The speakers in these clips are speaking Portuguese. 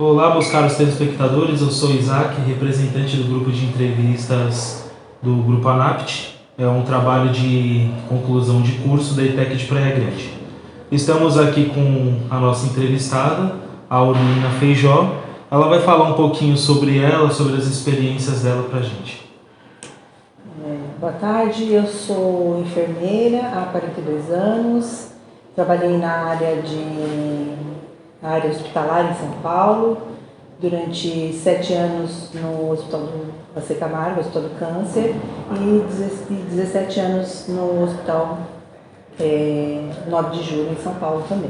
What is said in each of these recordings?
Olá, meus caros telespectadores, eu sou Isaac, representante do grupo de entrevistas do Grupo ANAPT. É um trabalho de conclusão de curso da ETEC de Praia Grande. Estamos aqui com a nossa entrevistada, a Aurelina Feijó. Ela vai falar um pouquinho sobre ela, sobre as experiências dela pra gente. Boa tarde, eu sou enfermeira há 42 anos, trabalhei na área hospitalar em São Paulo, durante 7 anos no Hospital do AC Camargo, Hospital do Câncer, e 17 anos no Hospital 9 de Julho em São Paulo também.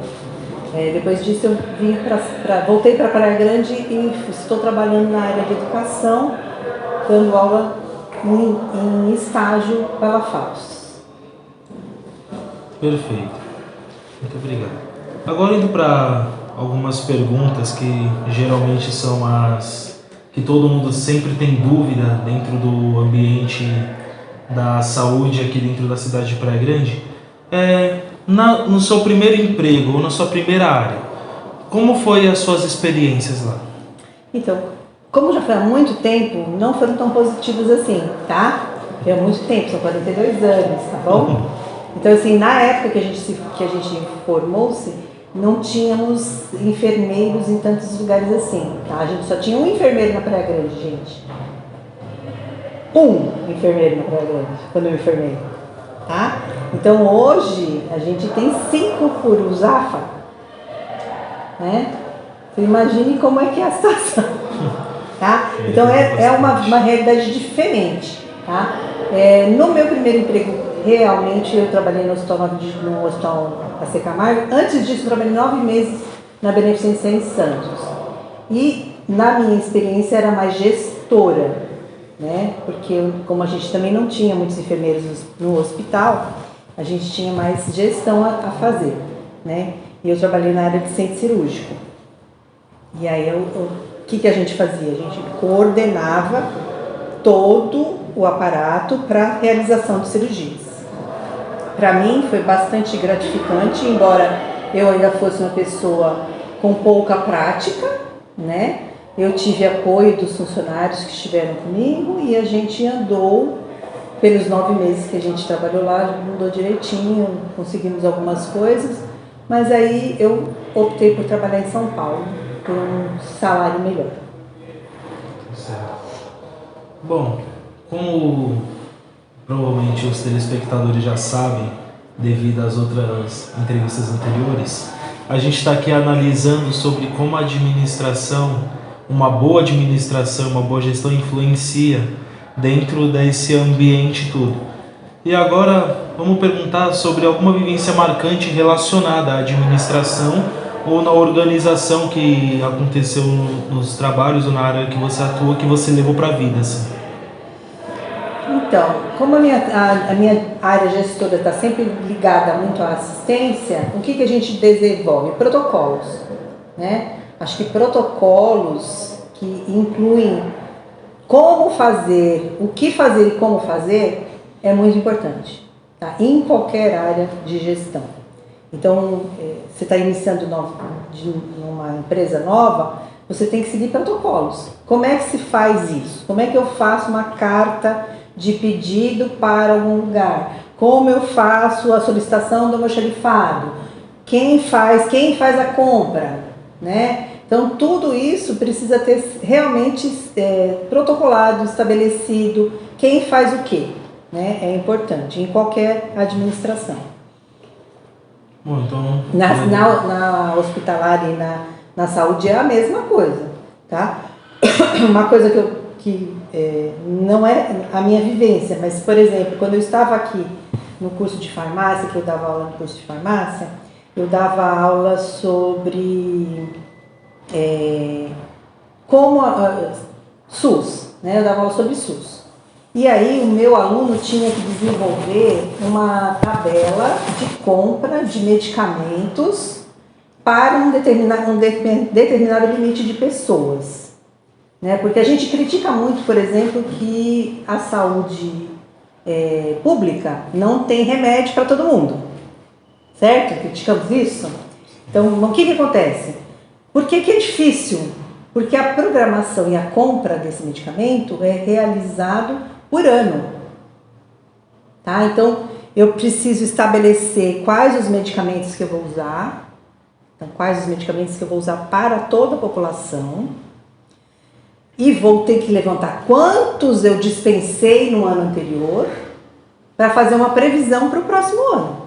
Depois disso eu voltei para Praia Grande e estou trabalhando na área de educação, dando aula em estágio pela FAUS. Perfeito. Muito obrigado. Agora indo para algumas perguntas que geralmente são as que todo mundo sempre tem dúvida dentro do ambiente da saúde aqui dentro da cidade de Praia Grande. No seu primeiro emprego ou na sua primeira área, como foi as suas experiências lá? Então, como já foi há muito tempo, não foram tão positivos assim, tá? Foi há muito tempo, são 42 anos, tá bom? Então, assim, na época que a gente formou-se, não tínhamos enfermeiros em tantos lugares assim, tá? A gente só tinha um enfermeiro na Praia Grande, gente. Um enfermeiro na Praia Grande, quando eu me formei, tá? Então, hoje, a gente tem 5 por USAFA, né? Você imagine como é que é a situação, tá? Então, é uma realidade diferente, tá? No meu primeiro emprego, realmente, eu trabalhei no Hospital AC Camargo. Antes disso, eu trabalhei 9 meses na Beneficência em Santos. E, na minha experiência, era mais gestora, né? Porque, como a gente também não tinha muitos enfermeiros no hospital, a gente tinha mais gestão a fazer, né? E eu trabalhei na área de centro cirúrgico. E aí, o que a gente fazia? A gente coordenava todo o aparato para realização de cirurgias. Para mim foi bastante gratificante, embora eu ainda fosse uma pessoa com pouca prática, né? Eu tive apoio dos funcionários que estiveram comigo e a gente andou pelos 9 meses que a gente trabalhou lá, andou direitinho, conseguimos algumas coisas, mas aí eu optei por trabalhar em São Paulo, por um salário melhor. Certo. Bom, como provavelmente os telespectadores já sabem, devido às outras entrevistas anteriores, a gente está aqui analisando sobre como a administração, uma boa administração, uma boa gestão influencia dentro desse ambiente todo. E agora vamos perguntar sobre alguma vivência marcante relacionada à administração ou na organização que aconteceu nos trabalhos ou na área que você atua, que você levou para a vida, assim. Então, como a minha área gestora está sempre ligada muito à assistência, o que a gente desenvolve? Protocolos, né? Acho que protocolos que incluem como fazer, o que fazer e como fazer é muito importante, tá? Em qualquer área de gestão. Então, você está iniciando numa empresa nova, você tem que seguir protocolos. Como é que se faz isso? Como é que eu faço uma carta de pedido para algum lugar? Como eu faço a solicitação do meu xerifado? Quem faz a compra, né? Então, tudo isso precisa ter realmente protocolado, estabelecido, quem faz o quê, né? É importante em qualquer administração. Bom, então... Na hospitalar e na saúde é a mesma coisa, tá? Uma coisa que não é a minha vivência, mas, por exemplo, quando eu estava aqui no curso de farmácia, que eu dava aula no curso de farmácia, eu dava aula sobre SUS, né? Eu dava aula sobre SUS. E aí o meu aluno tinha que desenvolver uma tabela de compra de medicamentos para um determinado limite de pessoas, né? Porque a gente critica muito, por exemplo, que a saúde pública não tem remédio para todo mundo, certo? Criticamos isso. Então, o que acontece? Por que é difícil Porque a programação e a compra desse medicamento é realizado por ano. Tá? Então, eu preciso estabelecer quais os medicamentos que eu vou usar. Então, quais os medicamentos que eu vou usar para toda a população. E vou ter que levantar quantos eu dispensei no ano anterior para fazer uma previsão para o próximo ano.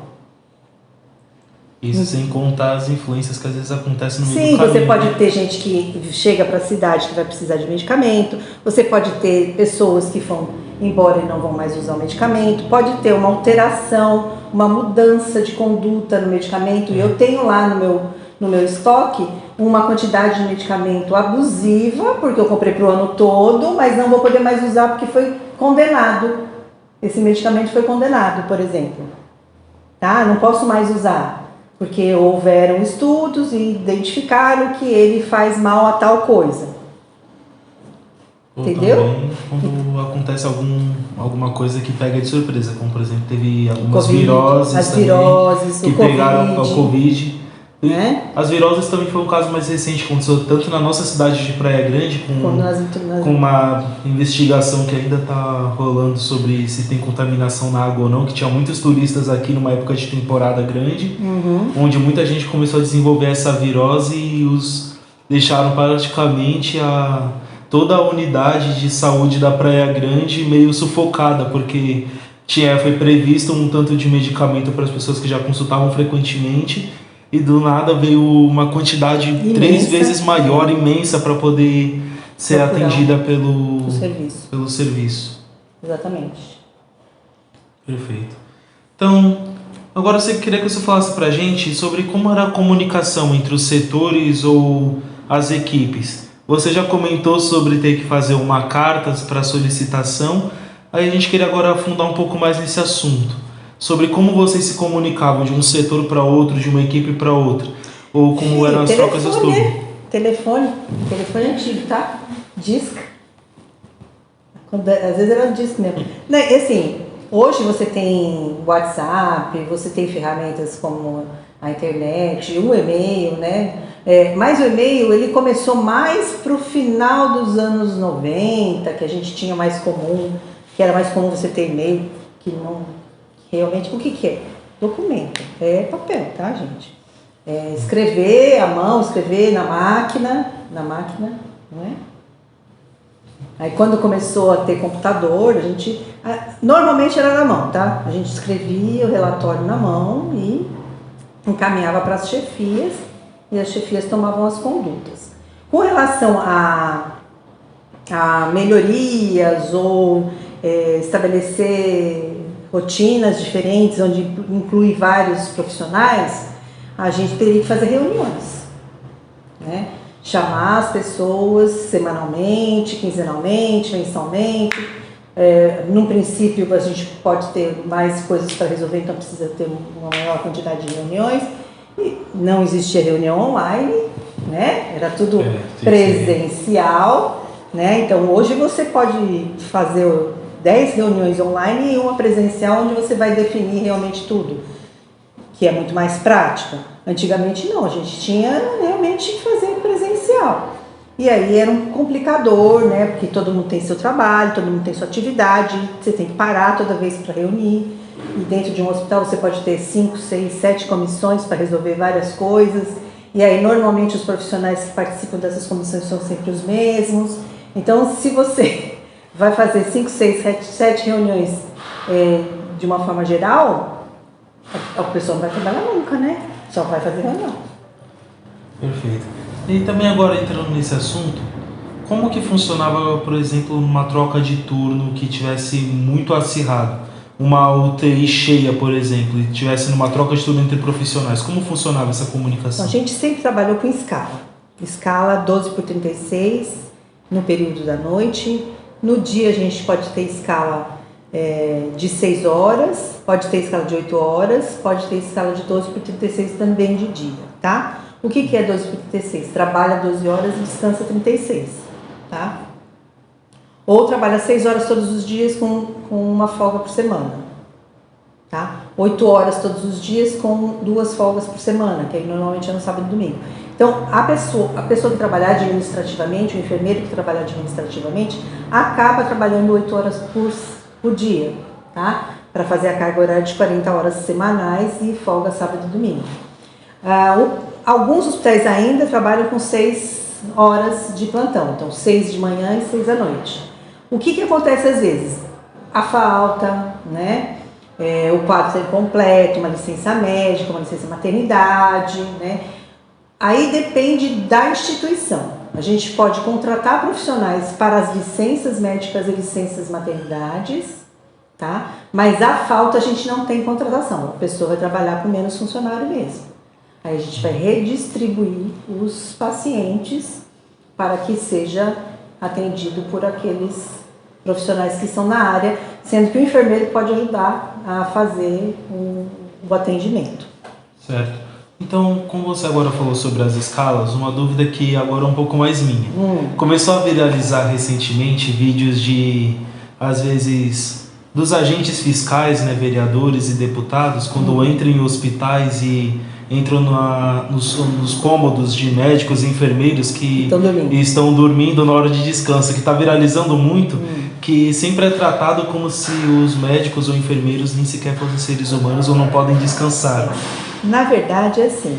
Isso sem contar as influências que às vezes acontecem no meio Sim, do caminho. você pode ter gente que chega para a cidade que vai precisar de medicamento, você pode ter pessoas que vão embora e não vão mais usar o medicamento, pode ter uma alteração, uma mudança de conduta no medicamento, e eu tenho lá no meu estoque uma quantidade de medicamento abusiva, porque eu comprei para o ano todo, mas não vou poder mais usar porque foi condenado. Esse medicamento foi condenado, por exemplo. Tá? Não posso mais usar. Porque houveram estudos e identificaram que ele faz mal a tal coisa. Ou entendeu? Também quando acontece alguma coisa que pega de surpresa, como por exemplo teve algumas COVID, viroses as também, viroses, que o pegaram COVID. o Covid. Né? As viroses também foi um caso mais recente, aconteceu tanto na nossa cidade de Praia Grande, com uma investigação que ainda está rolando sobre se tem contaminação na água ou não, que tinha muitos turistas aqui numa época de temporada grande, onde muita gente começou a desenvolver essa virose e os deixaram praticamente toda a unidade de saúde da Praia Grande meio sufocada, porque foi previsto um tanto de medicamento para as pessoas que já consultavam frequentemente, e do nada veio uma quantidade imensa, 3 vezes maior, imensa, para poder ser atendida pelo serviço. Exatamente. Perfeito. Então, agora eu queria que você falasse para a gente sobre como era a comunicação entre os setores ou as equipes. Você já comentou sobre ter que fazer uma carta para solicitação, aí a gente queria agora afundar um pouco mais nesse assunto. Sobre como vocês se comunicavam de um setor para outro, de uma equipe para outra, ou como eram as trocas dos turnos. Telefone antigo, tá? Disc. Às vezes era disc mesmo. Assim, hoje você tem WhatsApp, você tem ferramentas como a internet, o e-mail, né? Mas o e-mail, ele começou mais pro final dos anos 90, que a gente tinha mais comum, que era mais comum você ter e-mail, que não... Realmente, o que é? Documento, é papel, tá, gente? Escrever à mão, escrever na máquina, não é? Aí quando começou a ter computador, normalmente era na mão, tá? A gente escrevia o relatório na mão e encaminhava para as chefias, e as chefias tomavam as condutas. Com relação a melhorias ou estabelecer rotinas diferentes, onde inclui vários profissionais, a gente teria que fazer reuniões, né? Chamar as pessoas semanalmente, quinzenalmente, mensalmente. Num princípio, a gente pode ter mais coisas para resolver, então precisa ter uma maior quantidade de reuniões. E não existia reunião online, né? Era tudo presencial, né? Então, hoje você pode fazer 10 reuniões online e uma presencial, onde você vai definir realmente tudo, que é muito mais prática. Antigamente não, a gente tinha realmente que fazer presencial. E aí era um complicador, né? Porque todo mundo tem seu trabalho, todo mundo tem sua atividade, você tem que parar toda vez para reunir. E dentro de um hospital você pode ter 5, 6, 7 comissões para resolver várias coisas. E aí normalmente os profissionais que participam dessas comissões são sempre os mesmos. Então, se você vai fazer 5, 6, 7 reuniões de uma forma geral, a pessoa não vai trabalhar nunca, né? Só vai fazer reunião. Perfeito. E também agora entrando nesse assunto, como que funcionava, por exemplo, numa troca de turno que tivesse muito acirrado? Uma UTI cheia, por exemplo, e tivesse numa troca de turno entre profissionais, como funcionava essa comunicação? A gente sempre trabalhou com escala 12/36 no período da noite. No dia a gente pode ter escala de 6 horas, pode ter escala de 8 horas, pode ter escala de 12/36 também de dia, tá? O que é 12/36? Trabalha 12 horas e descansa 36, tá? Ou trabalha 6 horas todos os dias com uma folga por semana, tá? 8 horas todos os dias com 2 folgas por semana, que aí normalmente é no sábado e domingo. Então, a pessoa que trabalhar administrativamente, o enfermeiro que trabalhar administrativamente, acaba trabalhando 8 horas por dia, tá? Para fazer a carga horária de 40 horas semanais e folga sábado e domingo. Alguns hospitais ainda trabalham com 6 horas de plantão, então 6 de manhã e 6 à noite. O que acontece às vezes? A falta, né? O quadro incompleto, uma licença médica, uma licença maternidade, né? Aí depende da instituição. A gente pode contratar profissionais para as licenças médicas e licenças maternidades, tá? Mas a falta a gente não tem contratação, a pessoa vai trabalhar com menos funcionário mesmo. Aí a gente vai redistribuir os pacientes para que seja atendido por aqueles profissionais que estão na área, sendo que o enfermeiro pode ajudar a fazer o atendimento. Certo. Então, como você agora falou sobre as escalas, uma dúvida que agora é um pouco mais minha. Começou a viralizar recentemente vídeos de, às vezes, dos agentes fiscais, né, vereadores e deputados, quando entram em hospitais e entram nos cômodos de médicos e enfermeiros que estão dormindo na hora de descanso, que está viralizando muito, que sempre é tratado como se os médicos ou enfermeiros nem sequer fossem seres humanos ou não podem descansar. Na verdade, é assim,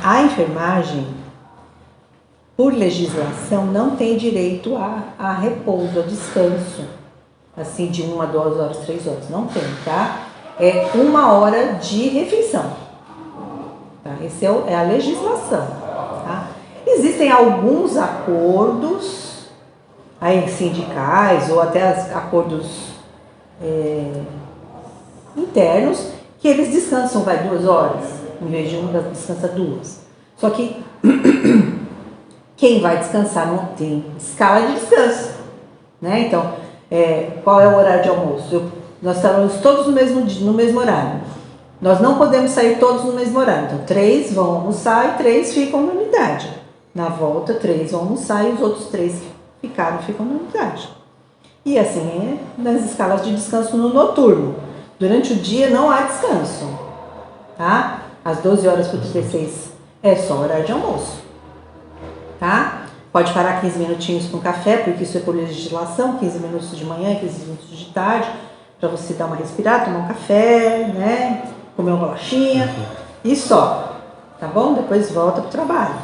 a enfermagem, por legislação, não tem direito a repouso, a descanso, assim, de 1 a 2 horas, 3 horas, não tem, tá? É 1 hora de refeição, tá? Essa é a legislação, tá? Existem alguns acordos aí, sindicais ou até acordos internos, que eles descansam, 2 horas, em vez de 1, descansa 2. Só que quem vai descansar não tem escala de descanso, né? Então, qual é o horário de almoço? Nós estamos todos no mesmo horário. Nós não podemos sair todos no mesmo horário. Então, 3 vão almoçar e 3 ficam na unidade. Na volta, 3 vão almoçar e os outros 3 que ficam na unidade. E assim é nas escalas de descanso no noturno. Durante o dia não há descanso, tá? Às 12 horas para o 36 é só horário de almoço, tá? Pode parar 15 minutinhos com café, porque isso é por legislação, 15 minutos de manhã, 15 minutos de tarde, para você dar uma respirada, tomar um café, né? Comer uma bolachinha e só, tá bom? Depois volta para o trabalho,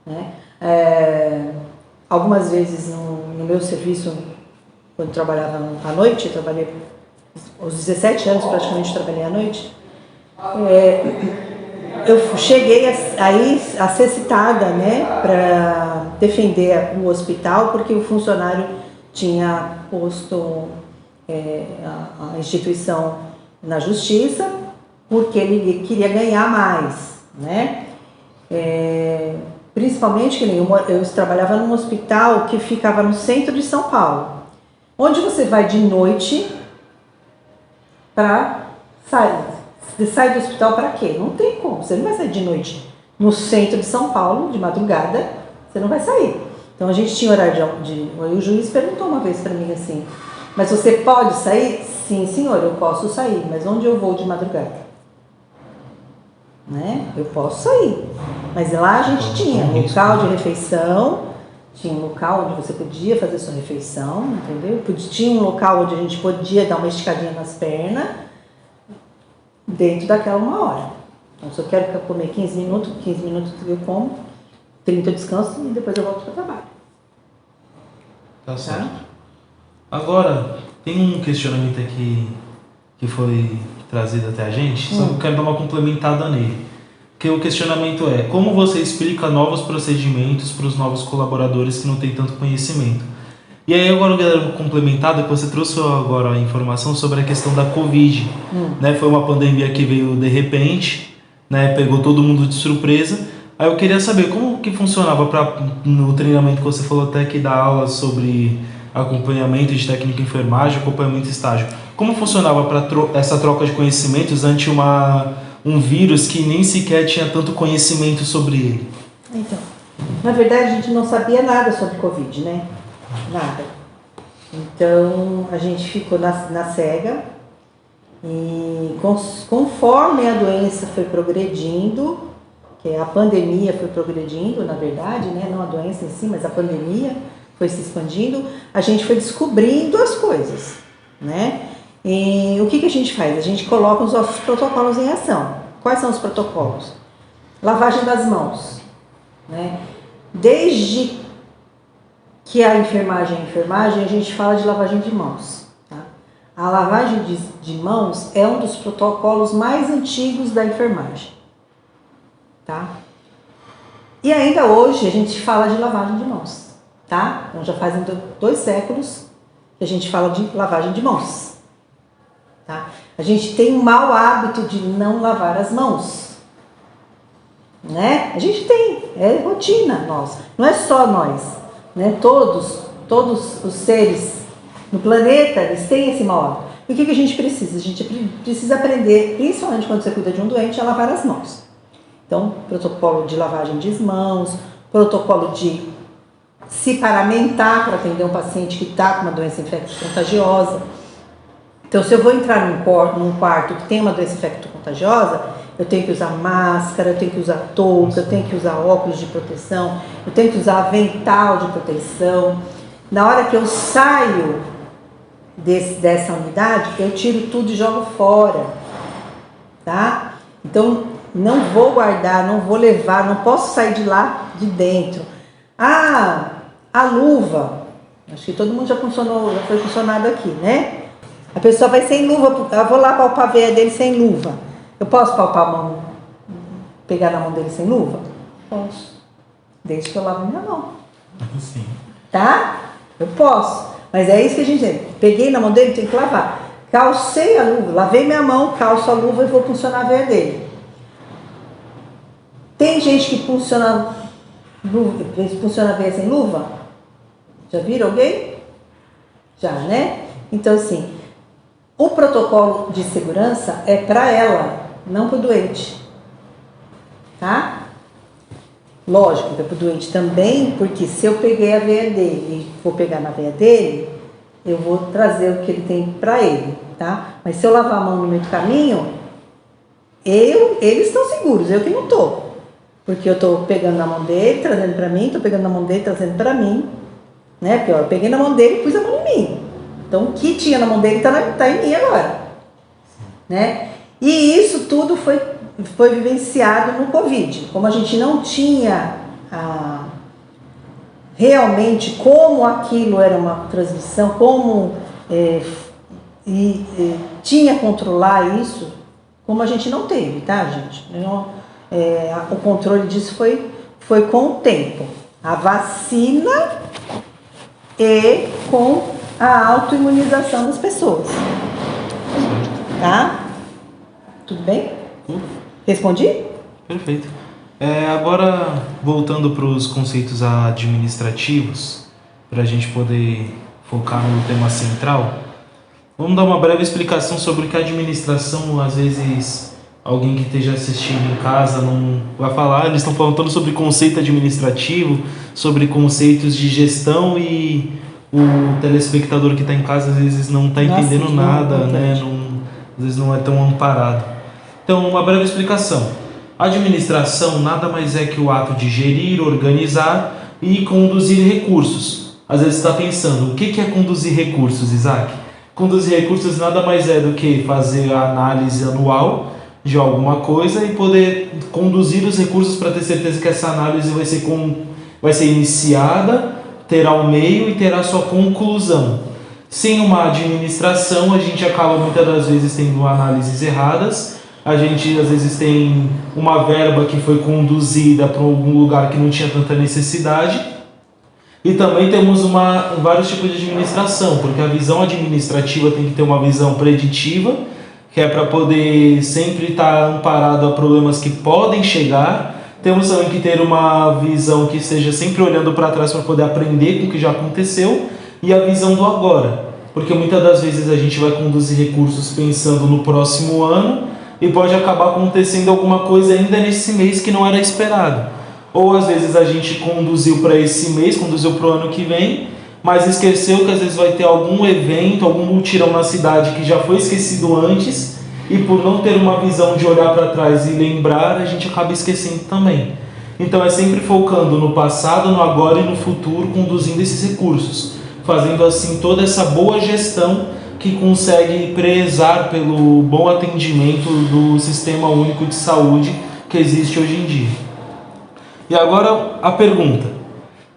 né? Algumas vezes no meu serviço, quando trabalhava à noite, eu trabalhei aos 17 anos praticamente trabalhei à noite, eu cheguei a ser citada, né, para defender o hospital, porque o funcionário tinha posto a instituição na justiça, porque ele queria ganhar mais, né? Principalmente que eu trabalhava num hospital que ficava no centro de São Paulo, onde você vai de noite para sair. Você sai do hospital para quê? Não tem como. Você não vai sair de noite no centro de São Paulo, de madrugada, você não vai sair. Então a gente tinha horário o juiz perguntou uma vez para mim assim, mas você pode sair? Sim, senhor, eu posso sair, mas onde eu vou de madrugada? Né? Eu posso sair. Mas lá a gente tinha local de refeição, tinha um local onde você podia fazer sua refeição, entendeu? Tinha um local onde a gente podia dar uma esticadinha nas pernas, dentro daquela 1 hora. Então, se eu quero comer 15 minutos eu como, 30 eu descanso e depois eu volto para o trabalho. Tá certo. Agora, tem um questionamento aqui que foi trazido até a gente, só que eu quero dar uma complementada nele. Que o questionamento é: como você explica novos procedimentos para os novos colaboradores que não têm tanto conhecimento? E aí agora, galera, complementada, que você trouxe agora a informação sobre a questão da Covid. Né? Foi uma pandemia que veio de repente, né? Pegou todo mundo de surpresa. Aí eu queria saber como que funcionava no treinamento que você falou até que dá aulas sobre acompanhamento de técnica de enfermagem, acompanhamento de estágio. Como funcionava para essa troca de conhecimentos ante um vírus que nem sequer tinha tanto conhecimento sobre ele? Então, na verdade a gente não sabia nada sobre Covid, né? Nada. Então a gente ficou na cega e conforme a doença foi progredindo, que a pandemia foi progredindo, na verdade, né? Não a doença em si, mas a pandemia foi se expandindo, a gente foi descobrindo as coisas, né? E o que a gente faz? A gente coloca os nossos protocolos em ação. Quais são os protocolos? Lavagem das mãos, né? Desde que a enfermagem é enfermagem, a gente fala de lavagem de mãos. Tá? A lavagem de mãos é um dos protocolos mais antigos da enfermagem. Tá? E ainda hoje a gente fala de lavagem de mãos. Tá? Então já fazem 2 séculos que a gente fala de lavagem de mãos. Tá? A gente tem um mau hábito de não lavar as mãos. Né? A gente tem, é rotina nossa. Não é só nós. Né? Todos os seres no planeta, eles têm esse mau hábito. E o que a gente precisa? A gente precisa aprender, principalmente quando você cuida de um doente, a lavar as mãos. Então, protocolo de lavagem de mãos, protocolo de se paramentar para atender um paciente que está com uma doença infecto-contagiosa. Então, se eu vou entrar num quarto que tem uma doença infecto-contagiosa, eu tenho que usar máscara, eu tenho que usar touca, eu tenho que usar óculos de proteção, eu tenho que usar avental de proteção. Na hora que eu saio dessa unidade, eu tiro tudo e jogo fora. Tá? Então, não vou guardar, não vou levar, não posso sair de lá de dentro. Ah, a luva. Acho que todo mundo já foi funcionado aqui, né? A pessoa vai sem luva, eu vou lá palpar a veia dele sem luva. Eu posso palpar a mão, pegar na mão dele sem luva? Posso. Desde que eu lavo minha mão. Sim. Tá? Eu posso. Mas é isso que a gente tem. Peguei na mão dele, tem que lavar. Calcei a luva, lavei minha mão, calço a luva e vou funcionar a veia dele. Tem gente que funciona a veia sem luva? Já viram alguém? Já, né? Então, assim, o protocolo de segurança é para ela, não para o doente. Tá? Lógico que é para o doente também, porque se eu peguei a veia dele e vou pegar na veia dele, eu vou trazer o que ele tem para ele, tá? Mas se eu lavar a mão no meio do caminho, eles estão seguros, eu que não estou. Porque eu estou pegando na mão dele, trazendo para mim, estou pegando na mão dele, trazendo para mim, né? Porque eu peguei na mão dele e pus a mão em mim. Então, o que tinha na mão dele está em mim agora, né? E isso tudo foi vivenciado no Covid. Como a gente não tinha realmente como aquilo era uma transmissão, como tinha controlar isso, como a gente não teve, tá, gente? O controle disso foi com o tempo. A vacina e com a autoimunização das pessoas. Tá? Tudo bem? Respondi? Perfeito. Agora, voltando para os conceitos administrativos, para a gente poder focar no tema central, vamos dar uma breve explicação sobre o que a administração, às vezes, alguém que esteja assistindo em casa não vai falar. Eles estão falando sobre conceito administrativo, sobre conceitos de gestão, e o telespectador que está em casa às vezes não está entendendo nada, né? Às vezes não é tão amparado. Então, uma breve explicação. A administração nada mais é que o ato de gerir, organizar e conduzir recursos. Às vezes você está pensando, o que é conduzir recursos, Isaac? Conduzir recursos nada mais é do que fazer a análise anual de alguma coisa e poder conduzir os recursos para ter certeza que essa análise vai ser iniciada, terá o meio e terá sua conclusão. Sem uma administração, a gente acaba muitas das vezes tendo análises erradas. A gente às vezes tem uma verba que foi conduzida para algum lugar que não tinha tanta necessidade. E também temos vários tipos de administração, porque a visão administrativa tem que ter uma visão preditiva, que é para poder sempre estar amparado a problemas que podem chegar. Temos também que ter uma visão que esteja sempre olhando para trás para poder aprender com o que já aconteceu, e a visão do agora, porque muitas das vezes a gente vai conduzir recursos pensando no próximo ano e pode acabar acontecendo alguma coisa ainda nesse mês que não era esperado. Ou às vezes a gente conduziu para esse mês, conduziu para o ano que vem, mas esqueceu que às vezes vai ter algum evento, algum mutirão na cidade que já foi esquecido antes, e por não ter uma visão de olhar para trás e lembrar, a gente acaba esquecendo também. Então é sempre focando no passado, no agora e no futuro, conduzindo esses recursos, fazendo assim toda essa boa gestão que consegue prezar pelo bom atendimento do Sistema Único de Saúde que existe hoje em dia. E agora a pergunta: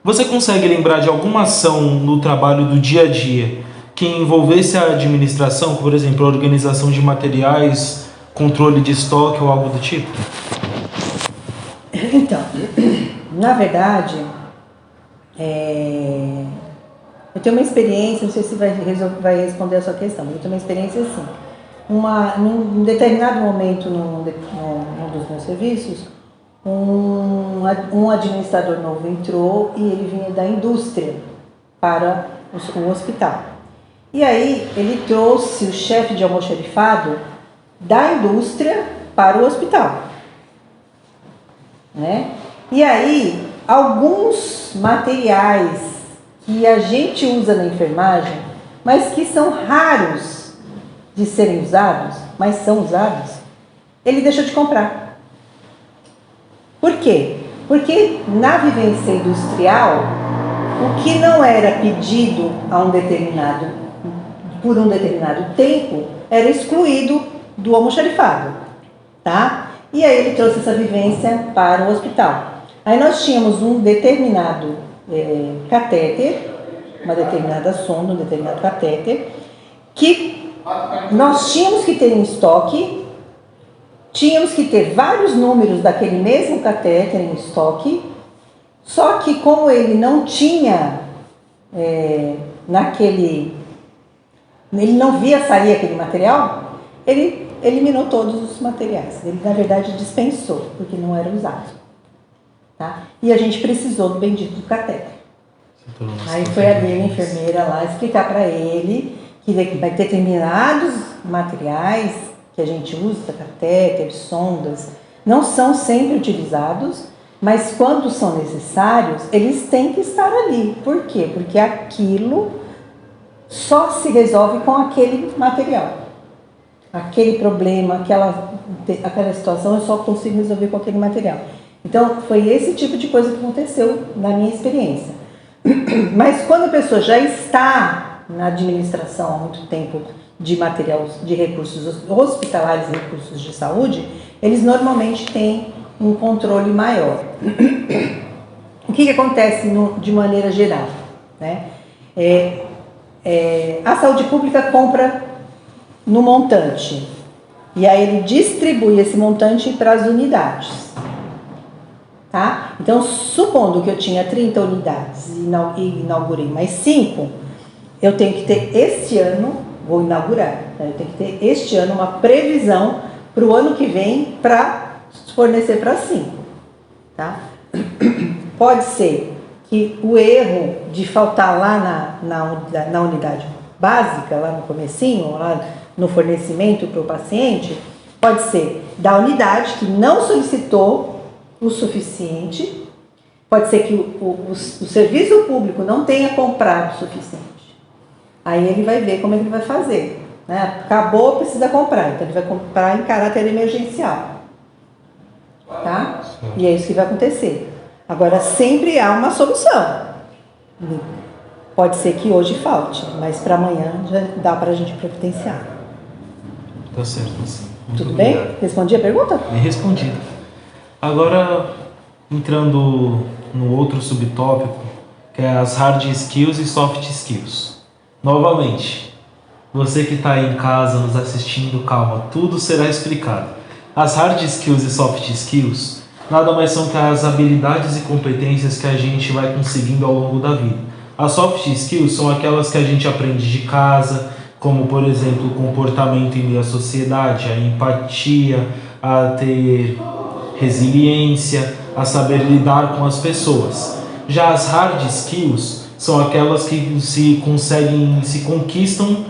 você consegue lembrar de alguma ação no trabalho do dia a dia que envolvesse a administração, por exemplo, a organização de materiais, controle de estoque ou algo do tipo? Então, na verdade, eu tenho uma experiência, não sei se vai responder a sua questão, mas eu tenho uma experiência assim. Num determinado momento, num dos meus serviços, um administrador novo entrou e ele vinha da indústria para o hospital. E aí ele trouxe o chefe de almoxarifado da indústria para o hospital, né? E aí alguns materiais que a gente usa na enfermagem, mas que são raros de serem usados, mas são usados, ele deixou de comprar. Por quê? Porque na vivência industrial, o que não era pedido por um determinado tempo, era excluído do almoxarifado, tá? E aí ele trouxe essa vivência para o hospital. Aí nós tínhamos um determinado catéter, uma determinada sonda, um determinado catéter, que nós tínhamos que ter em estoque, tínhamos que ter vários números daquele mesmo catéter em estoque, só que como ele não tinha ele não via sair aquele material, ele eliminou todos os materiais. Ele, na verdade, dispensou, porque não era usado. Tá? E a gente precisou do bendito do catéter. Aí foi a minha enfermeira lá explicar para ele que determinados materiais que a gente usa, catéter, sondas, não são sempre utilizados, mas quando são necessários, eles têm que estar ali. Por quê? Porque aquilo só se resolve com aquele material. Aquele problema, aquela situação, eu só consigo resolver com aquele material. Então, foi esse tipo de coisa que aconteceu na minha experiência. Mas quando a pessoa já está na administração há muito tempo de material, de recursos hospitalares e recursos de saúde, eles normalmente têm um controle maior. O que acontece de maneira geral, né? A saúde pública compra no montante, e aí ele distribui esse montante para as unidades, tá? Então, supondo que eu tinha 30 unidades e inaugurei mais 5, eu tenho que ter este ano, vou inaugurar, né? Eu tenho que ter este ano uma previsão para o ano que vem para fornecer para 5, tá? Pode ser que o erro de faltar lá na unidade básica, lá no comecinho, lá no fornecimento para o paciente, pode ser da unidade que não solicitou o suficiente, pode ser que o serviço público não tenha comprado o suficiente. Aí ele vai ver como ele vai fazer, né? Acabou, precisa comprar, então ele vai comprar em caráter emergencial, tá? E é isso que vai acontecer. Agora, sempre há uma solução. Pode ser que hoje falte, mas para amanhã já dá para a gente providenciar. Tá certo, assim. Tudo bem? Respondi a pergunta? Bem respondido. Agora, entrando no outro subtópico, que é as hard skills e soft skills. Novamente, você que está aí em casa nos assistindo, calma, tudo será explicado. As hard skills e soft skills nada mais são que as habilidades e competências que a gente vai conseguindo ao longo da vida. As soft skills são aquelas que a gente aprende de casa, como, por exemplo, o comportamento em meio à sociedade, a empatia, a ter resiliência, a saber lidar com as pessoas. Já as hard skills são aquelas que se conquistam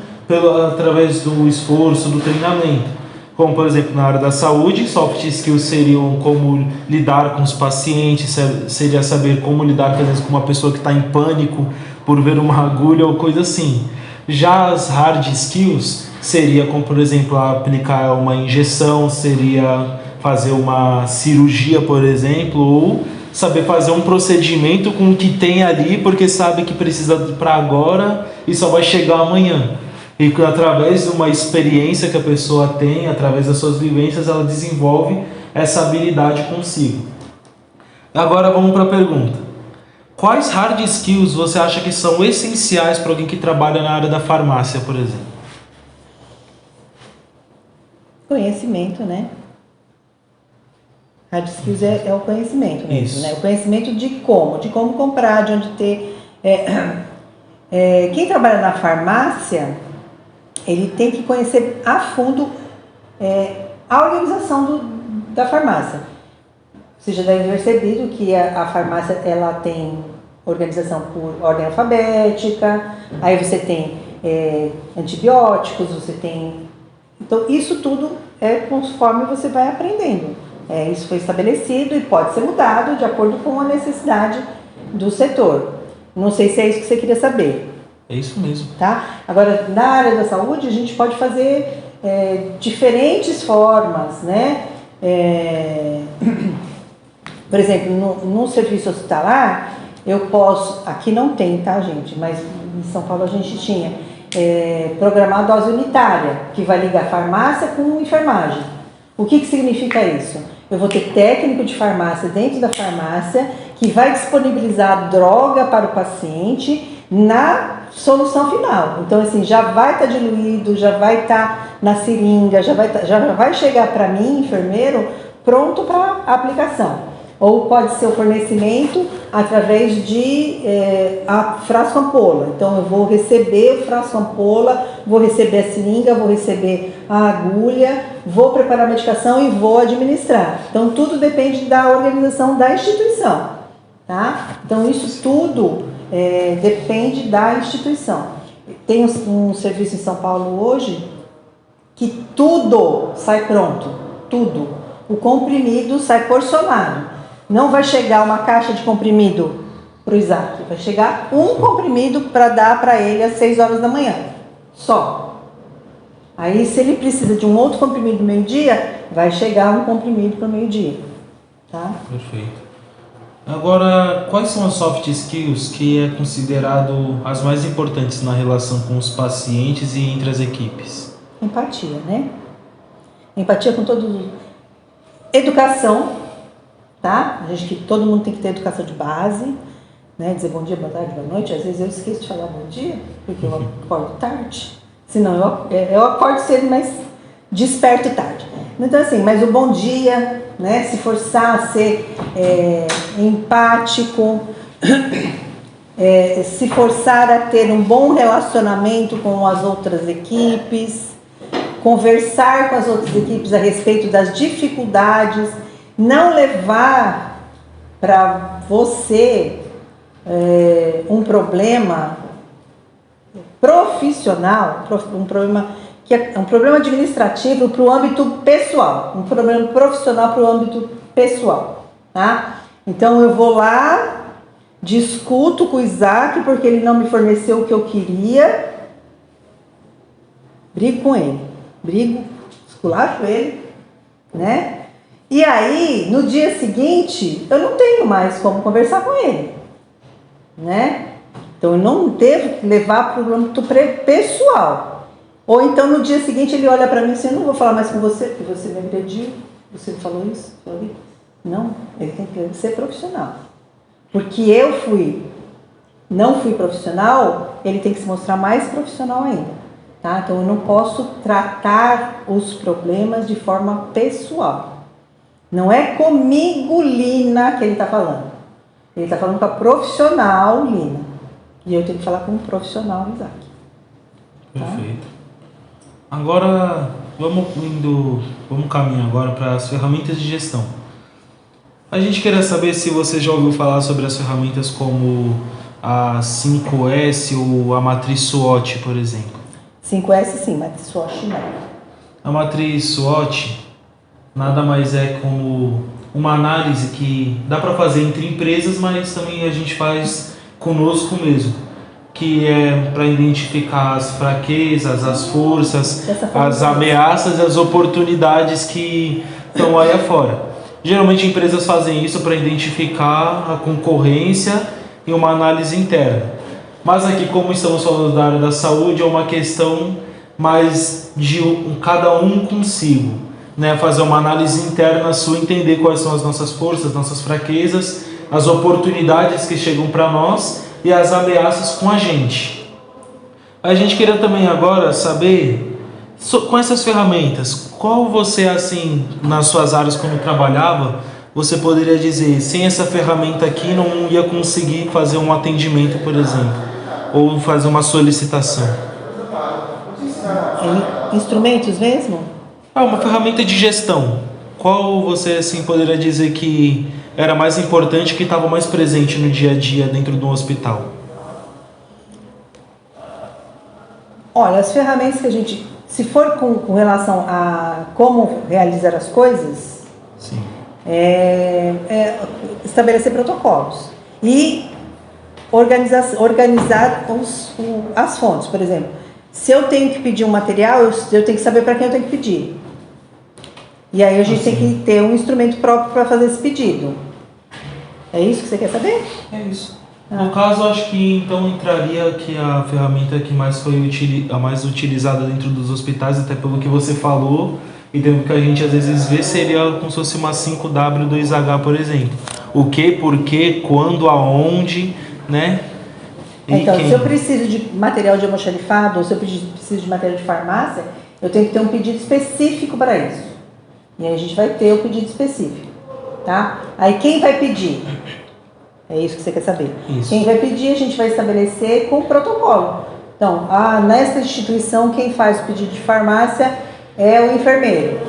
através do esforço, do treinamento. Como, por exemplo, na área da saúde, soft skills seriam como lidar com os pacientes, seria saber como lidar, por exemplo, com uma pessoa que está em pânico por ver uma agulha ou coisa assim. Já as hard skills seria como, por exemplo, aplicar uma injeção, seria fazer uma cirurgia, por exemplo, ou saber fazer um procedimento com o que tem ali, porque sabe que precisa para agora e só vai chegar amanhã. E que através de uma experiência que a pessoa tem, através das suas vivências, ela desenvolve essa habilidade consigo. Agora vamos para a pergunta. Quais hard skills você acha que são essenciais para alguém que trabalha na área da farmácia, por exemplo? Conhecimento, né? Hard skills é o conhecimento mesmo, né? O conhecimento de como comprar, de onde ter. Quem trabalha na farmácia, ele tem que conhecer a fundo a organização da farmácia. Você já deve ter percebido que a farmácia ela tem organização por ordem alfabética, aí você tem antibióticos, você tem... Então, isso tudo é conforme você vai aprendendo. Isso foi estabelecido e pode ser mudado de acordo com a necessidade do setor. Não sei se é isso que você queria saber. É isso mesmo. Tá? Agora, na área da saúde, a gente pode fazer diferentes formas, né? Por exemplo, no serviço hospitalar, eu posso... Aqui não tem, tá, gente? Mas em São Paulo a gente tinha programado dose unitária, que vai ligar farmácia com enfermagem. O que significa isso? Eu vou ter técnico de farmácia dentro da farmácia que vai disponibilizar droga para o paciente na solução final. Então, assim, já vai estar diluído, já vai estar na seringa, já vai chegar para mim, enfermeiro, pronto para aplicação. Ou pode ser o fornecimento através de a frasco ampola. Então, eu vou receber o frasco ampola, vou receber a seringa, vou receber a agulha, vou preparar a medicação e vou administrar. Então, tudo depende da organização da instituição, tá? Então, isso tudo depende da instituição. Tem um serviço em São Paulo hoje que tudo sai pronto, tudo. O comprimido sai porcionado. Não vai chegar uma caixa de comprimido para o Isaac, vai chegar um comprimido para dar para ele às 6 horas da manhã, só. Aí, se ele precisa de um outro comprimido do meio-dia, vai chegar um comprimido para o meio-dia, tá? Perfeito. Agora, quais são as soft skills que é considerado as mais importantes na relação com os pacientes e entre as equipes? Empatia, né? Empatia com todos. Educação. Tá? Que todo mundo tem que ter educação de base, né? Dizer bom dia, boa tarde, boa noite. Às vezes eu esqueço de falar bom dia, porque eu acordo tarde. Senão eu acordo cedo, mas desperto tarde. Então, assim, mas o bom dia, né? Se forçar a ser empático, se forçar a ter um bom relacionamento com as outras equipes, conversar com as outras equipes a respeito das dificuldades. Não levar para você um problema profissional, um problema administrativo para o âmbito pessoal, um problema profissional para o âmbito pessoal, tá? Então eu vou lá, discuto com o Isaac porque ele não me forneceu o que eu queria, brigo com ele, esculacho ele, né? E aí, no dia seguinte, eu não tenho mais como conversar com ele, né? Então, eu não devo levar para o âmbito pessoal. Ou então, no dia seguinte, ele olha para mim e diz, eu não vou falar mais com você, porque você me agrediu, você falou isso. Não, ele tem que ser profissional. Porque eu não fui profissional, ele tem que se mostrar mais profissional ainda. Tá? Então, eu não posso tratar os problemas de forma pessoal. Não é comigo, Lina, que ele está falando. Ele está falando com a profissional, Lina. E eu tenho que falar com o profissional, Isaac. Tá? Perfeito. Agora, vamos caminhar agora para as ferramentas de gestão. A gente queria saber se você já ouviu falar sobre as ferramentas como a 5S ou a matriz SWOT, por exemplo. 5S sim, matriz SWOT não. A matriz SWOT nada mais é como uma análise que dá para fazer entre empresas, mas também a gente faz conosco mesmo, que é para identificar as fraquezas, as forças, as ameaças e as oportunidades que estão aí afora. Geralmente empresas fazem isso para identificar a concorrência e uma análise interna. Mas aqui, como estamos falando da área da saúde, é uma questão mais de cada um consigo, né? Fazer uma análise interna sua, entender quais são as nossas forças, nossas fraquezas, as oportunidades que chegam para nós e as ameaças com a gente. A gente queria também agora saber, com essas ferramentas, qual você, assim, nas suas áreas quando trabalhava, você poderia dizer, sem essa ferramenta aqui não ia conseguir fazer um atendimento, por exemplo, ou fazer uma solicitação? Instrumentos mesmo? Uma ferramenta de gestão. Qual você, assim, poderia dizer que era mais importante, que estava mais presente no dia a dia dentro do hospital? Olha, as ferramentas que a gente, se for com relação a como realizar as coisas, sim, estabelecer protocolos e organizar as fontes. Por exemplo, se eu tenho que pedir um material, eu tenho que saber para quem eu tenho que pedir. E aí a gente tem que ter um instrumento próprio para fazer esse pedido. É isso que você quer saber? É isso. No caso, acho que então entraria que a ferramenta que mais foi a mais utilizada dentro dos hospitais, até pelo que você falou, e pelo que a gente às vezes vê, seria como se fosse uma 5W2H, por exemplo. O que, por quê, quando, aonde, né? Então, se eu preciso de material de almoxarifado, ou se eu preciso de material de farmácia, eu tenho que ter um pedido específico para isso. E aí a gente vai ter o pedido específico, tá? Aí quem vai pedir? É isso que você quer saber. Isso. Quem vai pedir, a gente vai estabelecer com protocolo. Então, nesta instituição, quem faz o pedido de farmácia é o enfermeiro,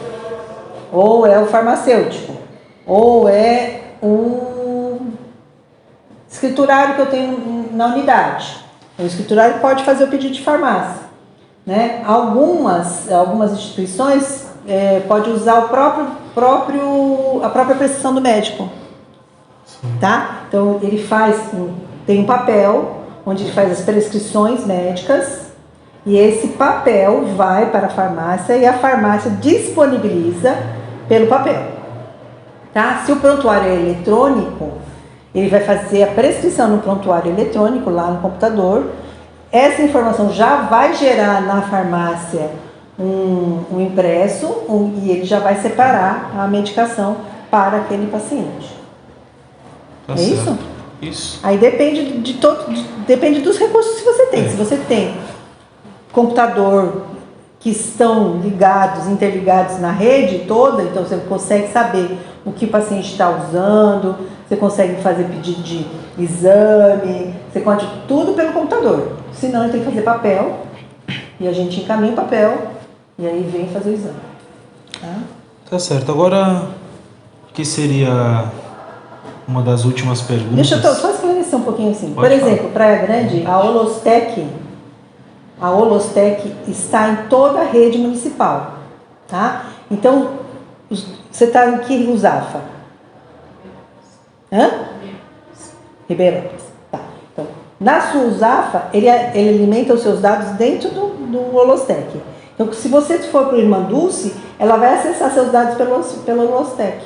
ou é o farmacêutico, ou é o escriturário que eu tenho na unidade. O escriturário pode fazer o pedido de farmácia, né? Algumas instituições pode usar a própria prescrição do médico, tá? Então ele tem um papel onde ele faz as prescrições médicas e esse papel vai para a farmácia e a farmácia disponibiliza pelo papel, tá? Se o prontuário é eletrônico, ele vai fazer a prescrição no prontuário eletrônico lá no computador. Essa informação já vai gerar na farmácia um impresso e ele já vai separar a medicação para aquele paciente. Tá é certo. Isso? Isso. Aí depende depende dos recursos que você tem. Se você tem computador que estão interligados na rede toda, então você consegue saber o que o paciente está usando, você consegue fazer pedido de exame, você pode tudo pelo computador. Senão ele tem que fazer papel e a gente encaminha o papel e aí vem fazer o exame. Tá certo. Agora, que seria uma das últimas perguntas? Deixa eu só esclarecer um pouquinho assim. Pode Por exemplo, Praia Grande, a Holostec está em toda a rede municipal, tá? Então, você está em que Usafa? Ribeirões. Tá. Então, na sua Usafa, ele alimenta os seus dados dentro do Holostec. Então, se você for para o Irmã Dulce, ela vai acessar seus dados pelo Holostec.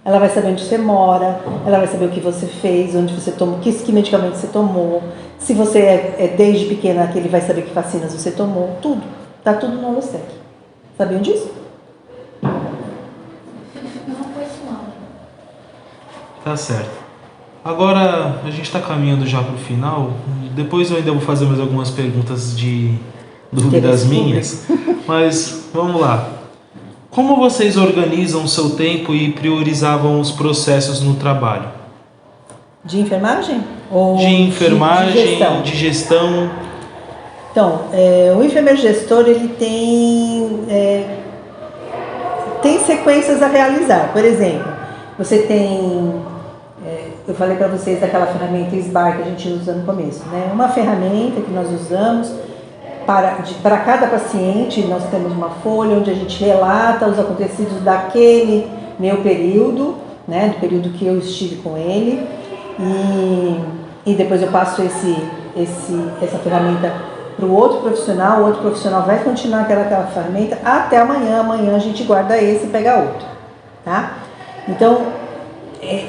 Ela vai saber onde você mora, ela vai saber o que você fez, onde você tomou, que medicamento você tomou. Se você é desde pequena, ele vai saber que vacinas você tomou, tudo. Tá tudo no Holostec. Sabiam disso? Tá certo. Agora a gente está caminhando já para o final. Depois eu ainda vou fazer mais algumas perguntas de dúvidas minhas. Mas vamos lá. Como vocês organizam o seu tempo e priorizavam os processos no trabalho? De enfermagem? Ou de enfermagem, de gestão? Então, o enfermeiro gestor, ele tem sequências a realizar. Por exemplo, você tem... eu falei para vocês daquela ferramenta SBAR que a gente usa no começo, né? Uma ferramenta que nós usamos para cada paciente. Nós temos uma folha onde a gente relata os acontecidos daquele meu período, né? Do período que eu estive com ele. E depois eu passo essa ferramenta para o outro profissional vai continuar aquela ferramenta até amanhã a gente guarda esse e pega outro, tá? Então,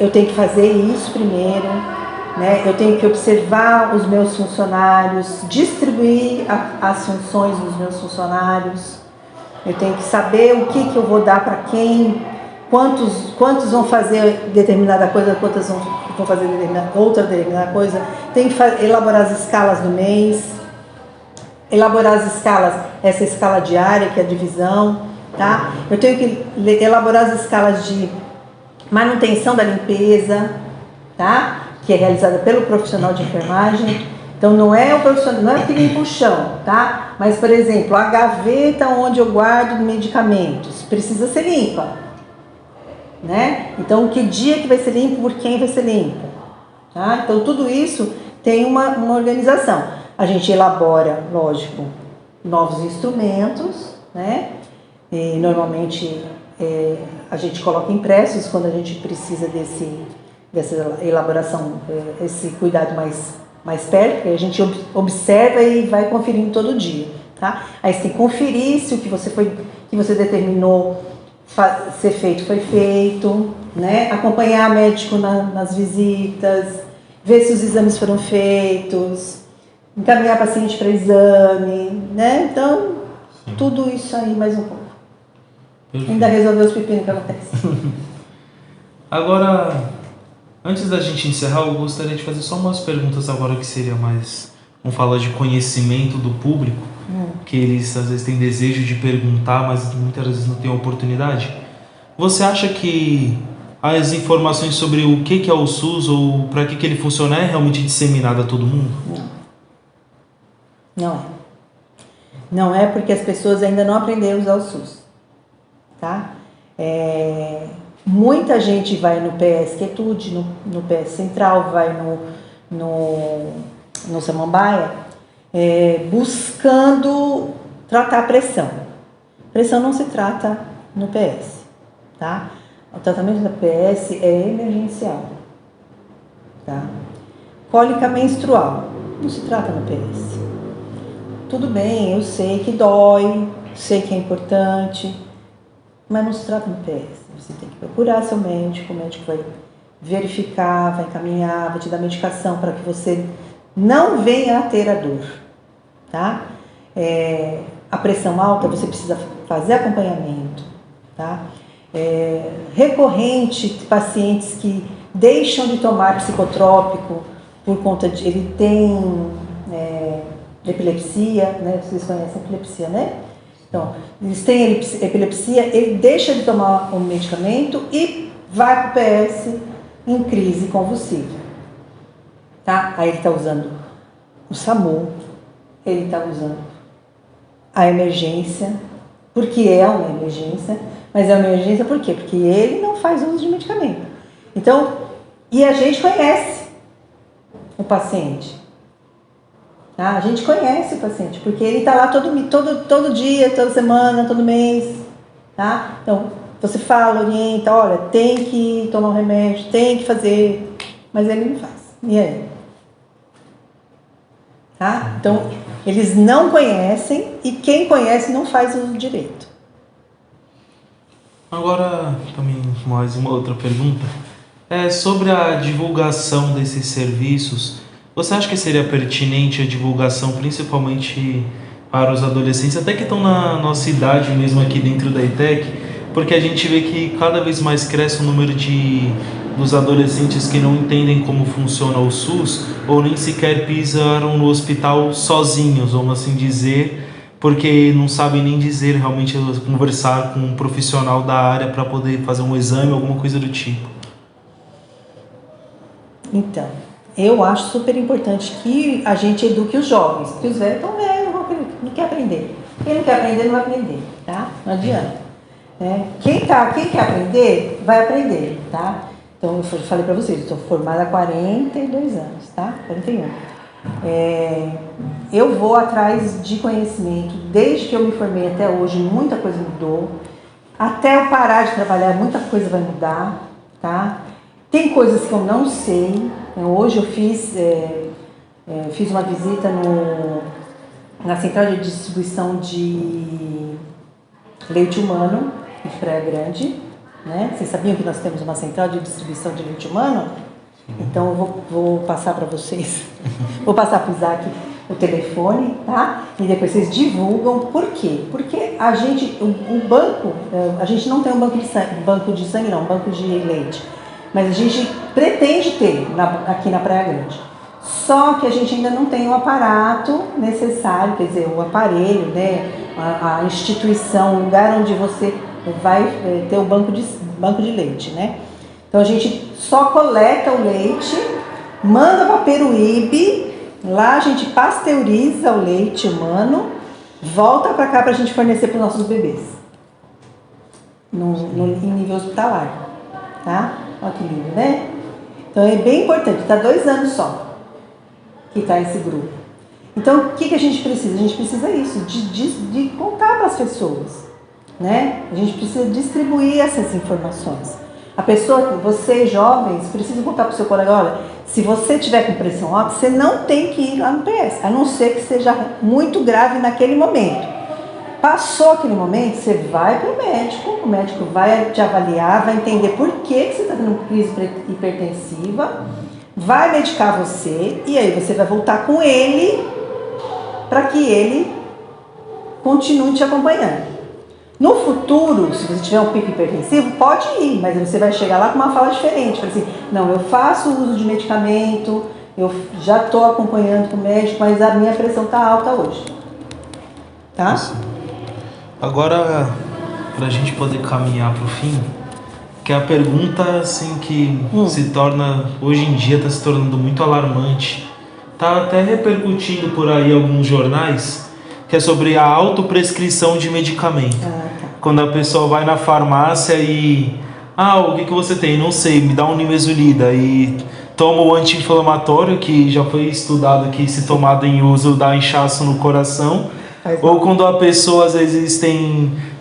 eu tenho que fazer isso primeiro, né? Eu tenho que observar os meus funcionários, distribuir as funções dos meus funcionários, eu tenho que saber o que eu vou dar para quem, quantos vão fazer determinada coisa, quantos vão fazer outra determinada coisa, tenho que elaborar as escalas do mês, elaborar as escalas, essa escala diária, que é a divisão, tá? Eu tenho que elaborar as escalas de manutenção da limpeza, tá? Que é realizada pelo profissional de enfermagem. Então não é o profissional, não é que limpa o chão, tá? Mas, por exemplo, a gaveta onde eu guardo medicamentos precisa ser limpa, né? Então, que dia que vai ser limpo, por quem vai ser limpo, tá? Então, tudo isso tem uma organização. A gente elabora, lógico, novos instrumentos, né? E normalmente a gente coloca impressos quando a gente precisa dessa elaboração, esse cuidado mais perto, porque a gente observa e vai conferindo todo dia, tá? Aí você tem que conferir se o que você determinou ser feito foi feito, né? Acompanhar médico nas visitas, ver se os exames foram feitos, encaminhar paciente para exame, né? Então, tudo isso aí mais um pouco. Perfeito. Ainda resolver os pepinos que acontecem. Agora, antes da gente encerrar, eu gostaria de fazer só umas perguntas agora que seria mais, vamos falar de conhecimento do público, que eles às vezes têm desejo de perguntar, mas muitas vezes não têm oportunidade. Você acha que as informações sobre o que é o SUS ou para que ele funciona é realmente disseminada a todo mundo? Não é. Não é porque as pessoas ainda não aprenderam a usar o SUS, tá? Muita gente vai no PS Quietude, no PS Central, vai no Samambaia, buscando tratar a pressão. Pressão não se trata no PS, tá? O tratamento da PS é emergencial, tá? Cólica menstrual não se trata no PS. Tudo bem, eu sei que dói, sei que é importante, mas não se trata no PS. Você tem que procurar seu médico, o médico vai verificar, vai encaminhar, vai te dar medicação para que você não venha a ter a dor, tá? A pressão alta, você precisa fazer acompanhamento, tá? Recorrente, pacientes que deixam de tomar psicotrópico por conta de... Ele tem epilepsia, né? Vocês conhecem epilepsia, né? Então, eles têm epilepsia, ele deixa de tomar o medicamento e vai para o PS em crise convulsiva, tá? Aí ele está usando o SAMU, ele está usando a emergência, porque é uma emergência, mas é uma emergência por quê? Porque ele não faz uso de medicamento. Então, e a gente conhece o paciente. A gente conhece o paciente, porque ele está lá todo dia, toda semana, todo mês, tá? Então, você fala, orienta, olha, tem que tomar um remédio, tem que fazer, mas ele não faz. E aí? Tá? Então, eles não conhecem e quem conhece não faz o direito. Agora, também mais uma outra pergunta. Sobre a divulgação desses serviços. Você acha que seria pertinente a divulgação, principalmente para os adolescentes, até que estão na nossa idade mesmo aqui dentro da ETEC, porque a gente vê que cada vez mais cresce o número dos adolescentes que não entendem como funciona o SUS ou nem sequer pisaram no hospital sozinhos, vamos assim dizer, porque não sabem nem dizer realmente, conversar com um profissional da área para poder fazer um exame, alguma coisa do tipo. Então, eu acho super importante que a gente eduque os jovens, porque os velhos estão velhos, não quer aprender. Quem não quer aprender, não vai aprender, tá? Não adianta. Quem quer aprender, vai aprender, tá? Então, eu falei para vocês, eu estou formada há 42 anos, tá? 41. Eu vou atrás de conhecimento, desde que eu me formei até hoje, muita coisa mudou. Até eu parar de trabalhar, muita coisa vai mudar, tá? Tem coisas que eu não sei. Hoje eu fiz Fiz uma visita na central de distribuição de leite humano de Praia Grande, né? Vocês sabiam que nós temos uma central de distribuição de leite humano? Então eu vou passar para vocês, vou passar para o Isaac o telefone, tá? E depois vocês divulgam. Por quê? Porque a gente, o banco, a gente não tem um banco de sangue não, um banco de leite, mas a gente pretende ter aqui na Praia Grande. Só que a gente ainda não tem o aparato necessário, quer dizer, o aparelho, né? A instituição, o lugar onde você vai ter o banco de leite, né? Então a gente só coleta o leite, manda para Peruíbe, lá a gente pasteuriza o leite humano, volta para cá para a gente fornecer para os nossos bebês, em nível hospitalar, tá? Olha que lindo, né? Então é bem importante, está 2 anos só que está esse grupo. Então o que a gente precisa? A gente precisa isso, de contar para as pessoas, né? A gente precisa distribuir essas informações. A pessoa, vocês jovens, precisam contar para o seu colega, olha, se você tiver com pressão alta, você não tem que ir lá no PS, a não ser que seja muito grave naquele momento. Passou aquele momento, você vai para o médico vai te avaliar, vai entender por que você está tendo crise hipertensiva, vai medicar você e aí você vai voltar com ele para que ele continue te acompanhando. No futuro, se você tiver um pico hipertensivo, pode ir, mas você vai chegar lá com uma fala diferente. Fala assim, não, eu faço uso de medicamento, eu já estou acompanhando com o médico, mas a minha pressão está alta hoje. Tá? Isso. Agora, para a gente poder caminhar para o fim, que é a pergunta assim, que se torna, hoje em dia está se tornando muito alarmante. Está até repercutindo por aí alguns jornais, que é sobre a autoprescrição de medicamento. Tá. Quando a pessoa vai na farmácia e... o que você tem? Não sei, me dá um nimesulida. E toma o anti-inflamatório, que já foi estudado que se tomado em uso dá inchaço no coração. Ou quando a pessoa às vezes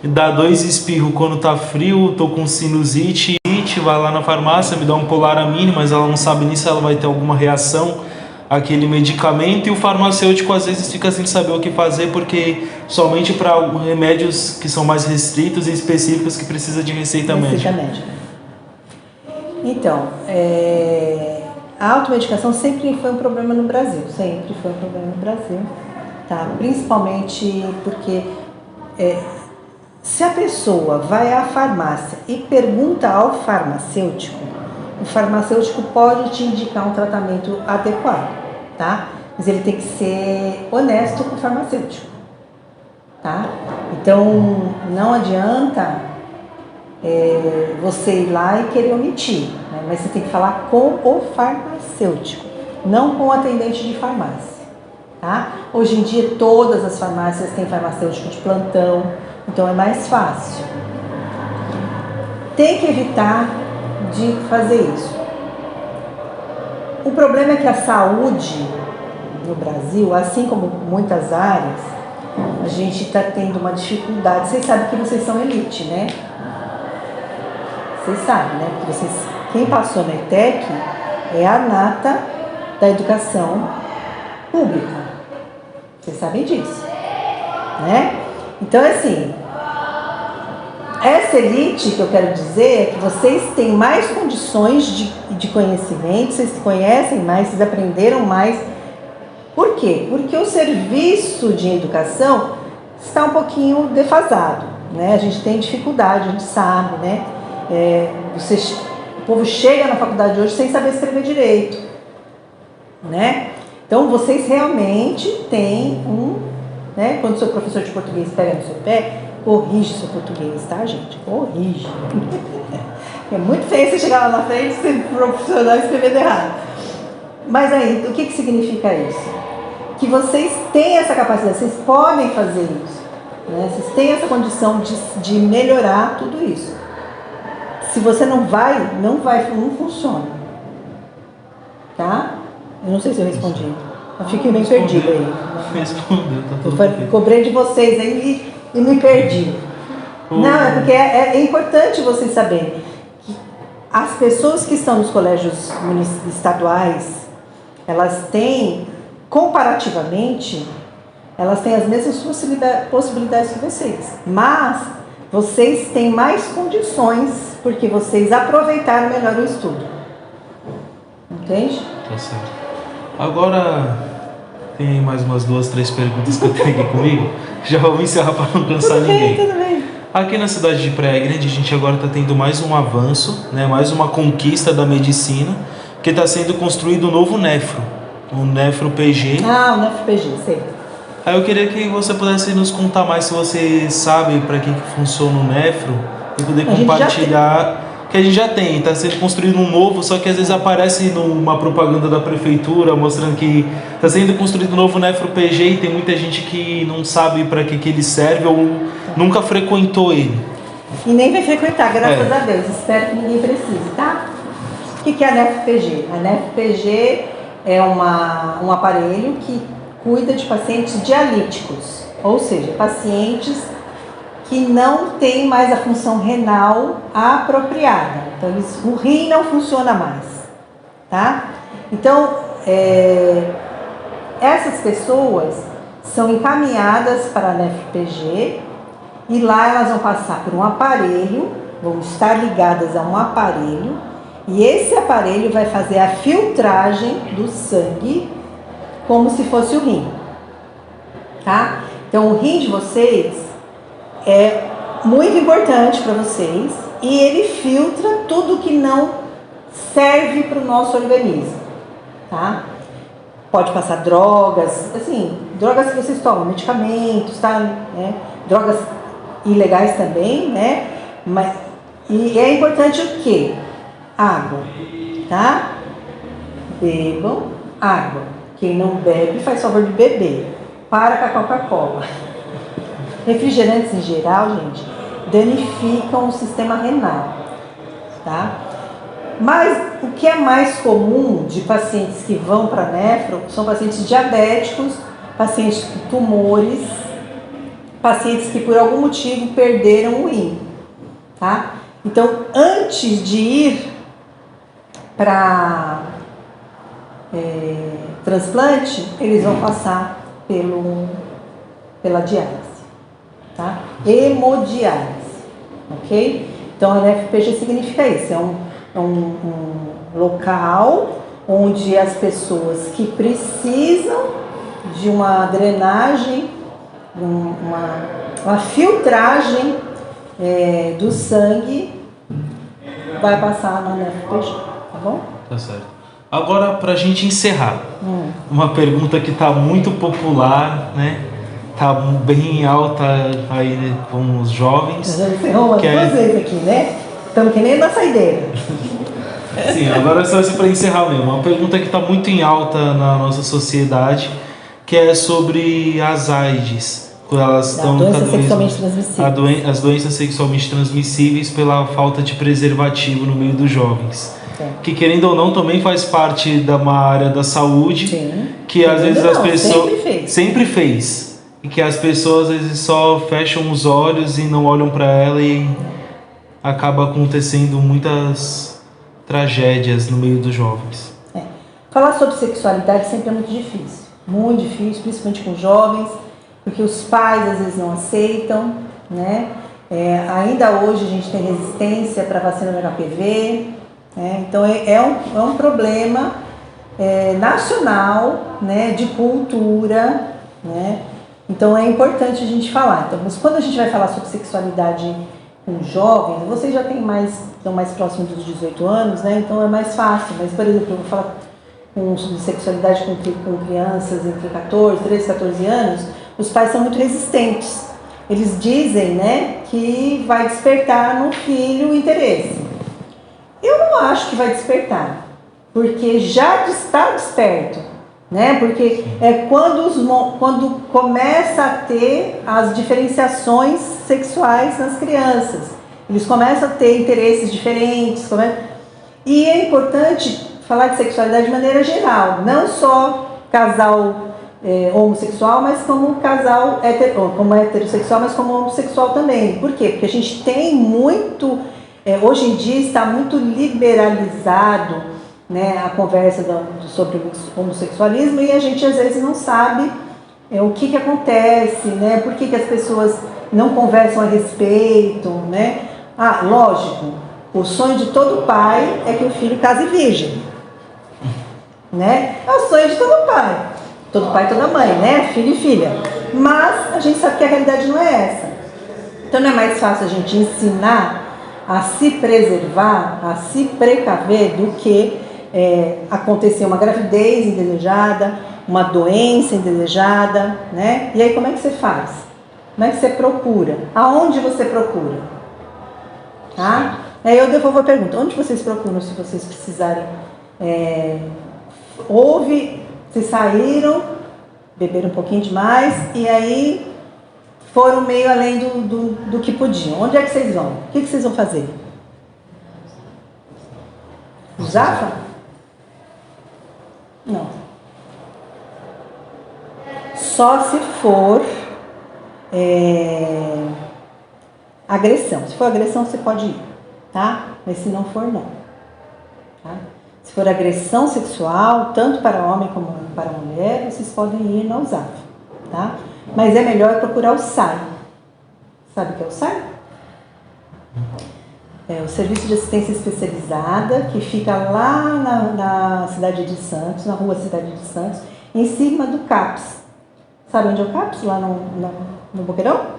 dá 2 espirros quando tá frio, tô com sinusite, vai lá na farmácia, me dá um Polaramine, mas ela não sabe nisso, ela vai ter alguma reação aquele medicamento, e o farmacêutico às vezes fica sem saber o que fazer, porque somente para remédios que são mais restritos e específicos que precisa de receita médica. Então, a automedicação sempre foi um problema no Brasil, tá? Principalmente porque se a pessoa vai à farmácia e pergunta ao farmacêutico, o farmacêutico pode te indicar um tratamento adequado, tá? Mas ele tem que ser honesto com o farmacêutico, tá? Então, não adianta você ir lá e querer omitir, né? Mas você tem que falar com o farmacêutico, não com o atendente de farmácia, tá? Hoje em dia, todas as farmácias têm farmacêutico de plantão, então é mais fácil. Tem que evitar de fazer isso. O problema é que a saúde no Brasil, assim como muitas áreas, a gente está tendo uma dificuldade. Vocês sabem que vocês são elite, né? Vocês sabem, né? Porque quem passou na ETEC é a nata da educação pública. Vocês sabem disso, né? Então, assim, essa elite que eu quero dizer é que vocês têm mais condições de conhecimento, vocês conhecem mais, vocês aprenderam mais. Por quê? Porque o serviço de educação está um pouquinho defasado, né? A gente tem dificuldade, a gente sabe, né? O povo chega na faculdade hoje sem saber escrever direito, né? Então, vocês realmente têm né? Quando o seu professor de português pega no seu pé, corrige seu português, tá, gente? Corrige. É muito feio você chegar lá na frente e ser profissional escrevendo errado. Mas aí, o que significa isso? Que vocês têm essa capacidade, vocês podem fazer isso, né? Vocês têm essa condição de melhorar tudo isso. Se você não funciona. Tá? Eu não sei se eu respondi. Eu fiquei bem perdido aí. Respondeu, tá tudo bem. Cobrei de vocês aí e me perdi. Não, é porque é importante vocês saberem que as pessoas que estão nos colégios estaduais, elas têm comparativamente, elas têm as mesmas possibilidades que vocês, mas vocês têm mais condições porque vocês aproveitaram melhor o estudo. Entende? Tá certo. Agora, tem mais umas 2, 3 perguntas que eu tenho aqui comigo. Já vou encerrar para não cansar ninguém. Tudo bem. Aqui na cidade de Praia Grande, a gente agora está tendo mais um avanço, né? Mais uma conquista da medicina, que está sendo construído um novo nefro, o Nefro PG. Ah, o Nefro PG, sei. Aí eu queria que você pudesse nos contar mais, se você sabe para que funciona o Nefro, e poder compartilhar, que a gente já tem, está sendo construído um novo, só que às vezes aparece numa propaganda da prefeitura mostrando que está sendo construído um novo Nefro PG e tem muita gente que não sabe para que ele serve ou nunca frequentou ele. E nem vai frequentar, graças a Deus. Espero que ninguém precise, tá? O que é a Nefro PG? A Nefro PG é um aparelho que cuida de pacientes dialíticos, ou seja, pacientes que não têm mais a função renal apropriada. Então, o rim não funciona mais, tá? Então, essas pessoas são encaminhadas para a Nefro PG e lá elas vão passar por um aparelho, vão estar ligadas a um aparelho e esse aparelho vai fazer a filtragem do sangue como se fosse o rim, tá? Então, o rim de vocês é muito importante para vocês e ele filtra tudo que não serve para o nosso organismo, tá? Pode passar drogas, assim, drogas que vocês tomam, medicamentos, tá? Né? Drogas ilegais também, né? E é importante o quê? Água, tá? Bebam água. Quem não bebe, faz favor de beber. Para com a Coca-Cola. Refrigerantes em geral, gente, danificam o sistema renal, tá? Mas o que é mais comum de pacientes que vão para nefro são pacientes diabéticos, pacientes com tumores, pacientes que por algum motivo perderam o rim, tá? Então, antes de ir para transplante, eles vão passar pela diálise, tá? Hemodiálise, ok? Então, a NFPG significa isso, é um local onde as pessoas que precisam de uma drenagem, uma filtragem do sangue, vai passar na NFPG, tá bom? Tá certo. Agora, para a gente encerrar, uma pergunta que está muito popular, né? Tá bem alta aí com os jovens. Já encerrou umas duas vezes aqui, né? Estamos que nem na saideira. Sim, agora só isso para encerrar mesmo. Uma pergunta que está muito em alta na nossa sociedade, que é sobre as AIDS. Elas estão as doenças sexualmente transmissíveis pela falta de preservativo no meio dos jovens. Que querendo ou não também faz parte de uma área da saúde. Sim. Que às vezes as pessoas sempre fez e que as pessoas às vezes só fecham os olhos e não olham para ela e acaba acontecendo muitas tragédias no meio dos jovens. Falar sobre sexualidade sempre é muito difícil, principalmente com jovens, porque os pais às vezes não aceitam, né? Ainda hoje a gente tem resistência para a vacina do HPV. Então é um problema nacional, né, de cultura, né? Então é importante a gente falar. Então, mas quando a gente vai falar sobre sexualidade com jovens, vocês já estão mais próximos dos 18 anos, né? Então é mais fácil. Mas, por exemplo, eu vou falar de sexualidade com crianças entre 13, 14 anos, os pais são muito resistentes. Eles dizem, né, que vai despertar no filho o interesse. Eu não acho que vai despertar, porque já está desperto, né? Porque é quando começa a ter as diferenciações sexuais nas crianças. Eles começam a ter interesses diferentes. E é importante falar de sexualidade de maneira geral, não só casal homossexual, mas como casal como heterossexual, mas como homossexual também. Por quê? Porque a gente tem muito... hoje em dia está muito liberalizado né, a conversa sobre o homossexualismo e a gente às vezes não sabe o que acontece, né, por que as pessoas não conversam a respeito, né? Ah, lógico, o sonho de todo pai é que o filho case virgem, né? É o sonho de todo pai e toda mãe, né? Filho e filha. Mas a gente sabe que a realidade não é essa. Então não é mais fácil a gente ensinar a se preservar, a se precaver do que acontecer uma gravidez indesejada, uma doença indesejada, né? E aí como é que você faz? Como é que você procura? Aonde você procura? Tá? Aí eu devolvo a pergunta, onde vocês procuram se vocês precisarem? Vocês saíram, beberam um pouquinho demais e aí foram meio além do que podiam. Onde é que vocês vão? O que vocês vão fazer? Zafa? Não. Só se for agressão. Se for agressão, você pode ir, tá? Mas se não for, não. Tá? Se for agressão sexual, tanto para homem como para mulher, vocês podem ir na USAF, tá? Mas é melhor procurar o SAI. Sabe o que é o SAI? É o Serviço de Assistência Especializada, que fica lá na cidade de Santos, na rua Cidade de Santos, em cima do CAPS. Sabe onde é o CAPS? Lá no Boqueirão?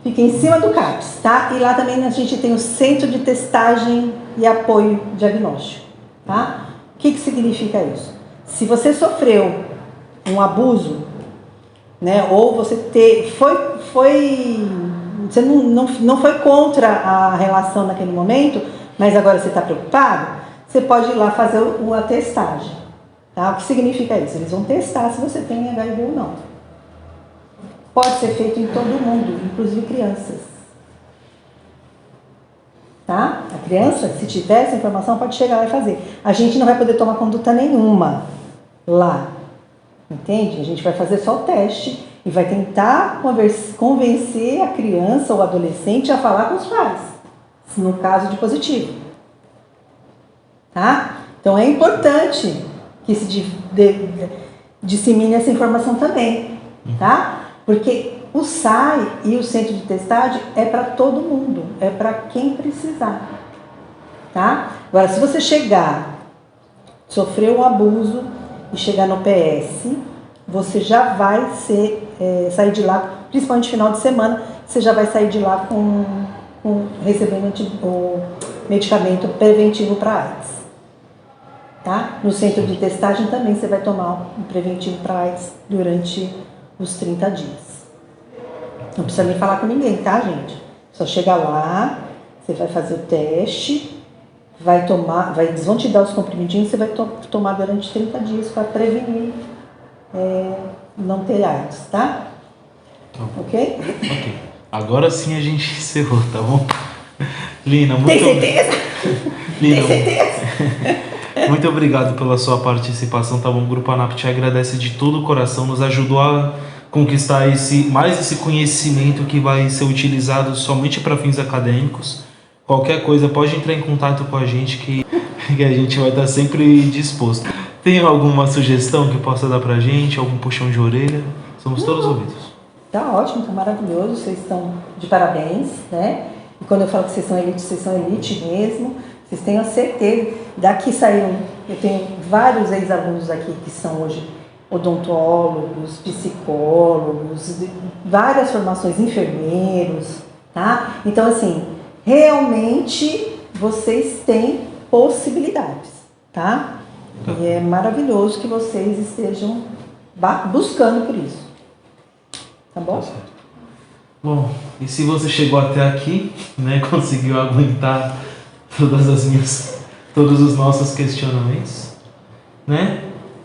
Fica em cima do CAPS, tá? E lá também a gente tem o Centro de Testagem e Apoio Diagnóstico, tá? O que significa isso? Se você sofreu um abuso, né? Ou você você não foi contra a relação naquele momento, mas agora você está preocupado, você pode ir lá fazer uma testagem. Tá? O que significa isso? Eles vão testar se você tem HIV ou não. Pode ser feito em todo mundo, inclusive crianças. Tá? A criança, se tiver essa informação, pode chegar lá e fazer. A gente não vai poder tomar conduta nenhuma lá. Entende? A gente vai fazer só o teste e vai tentar convencer a criança ou adolescente a falar com os pais, no caso de positivo. Tá? Então é importante que se dissemine essa informação também, tá? Porque o SAI e o Centro de Testagem é para todo mundo, é para quem precisar, tá? Agora, se você sofrer um abuso e chegar no PS, você já vai sair de lá, principalmente no final de semana, você já vai sair de lá recebendo o medicamento preventivo para AIDS. Tá? No centro de testagem também você vai tomar um preventivo para AIDS durante os 30 dias. Não precisa nem falar com ninguém, tá, gente? Só chega lá, você vai fazer o teste, eles vão te dar os comprimidinhos, você vai tomar durante 30 dias para prevenir não ter AIDS, tá? Ok? Ok. Agora sim a gente encerrou, tá bom? Lina, muito... Tem certeza? Lina, tem certeza? Muito obrigado pela sua participação, tá bom? O Grupo ANAP te agradece de todo o coração, nos ajudou a conquistar mais esse conhecimento que vai ser utilizado somente para fins acadêmicos. Qualquer coisa, pode entrar em contato com a gente que a gente vai estar sempre disposto. Tem alguma sugestão que possa dar pra gente? Algum puxão de orelha? Somos todos ouvidos. Tá ótimo, tá maravilhoso, vocês estão de parabéns, né? E quando eu falo que vocês são elite mesmo. Vocês tenham certeza, daqui saíram, eu tenho vários ex-alunos aqui que são hoje odontólogos, psicólogos, várias formações, enfermeiros, tá? Então, assim, realmente vocês têm possibilidades, tá? E é maravilhoso que vocês estejam buscando por isso. Tá bom? Tá certo. Bom, e se você chegou até aqui, né, conseguiu aguentar todos os nossos questionamentos, né?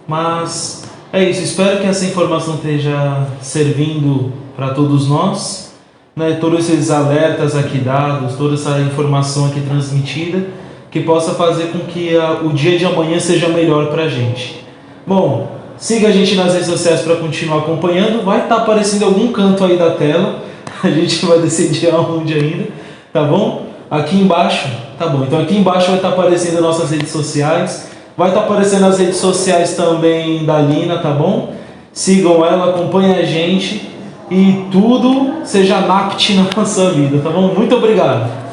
Mas é isso, espero que essa informação esteja servindo para todos nós, né? Todos esses alertas aqui dados, toda essa informação aqui transmitida, que possa fazer com que o dia de amanhã seja melhor para a gente. Bom, siga a gente nas redes sociais para continuar acompanhando, vai estar aparecendo em algum canto aí da tela, a gente vai decidir aonde ainda, tá bom? Aqui embaixo Tá bom, então aqui embaixo vai estar aparecendo nossas redes sociais. Vai estar aparecendo as redes sociais também da Lina, tá bom? Sigam ela, acompanhem a gente e tudo seja NAPT na nossa vida, tá bom? Muito obrigado.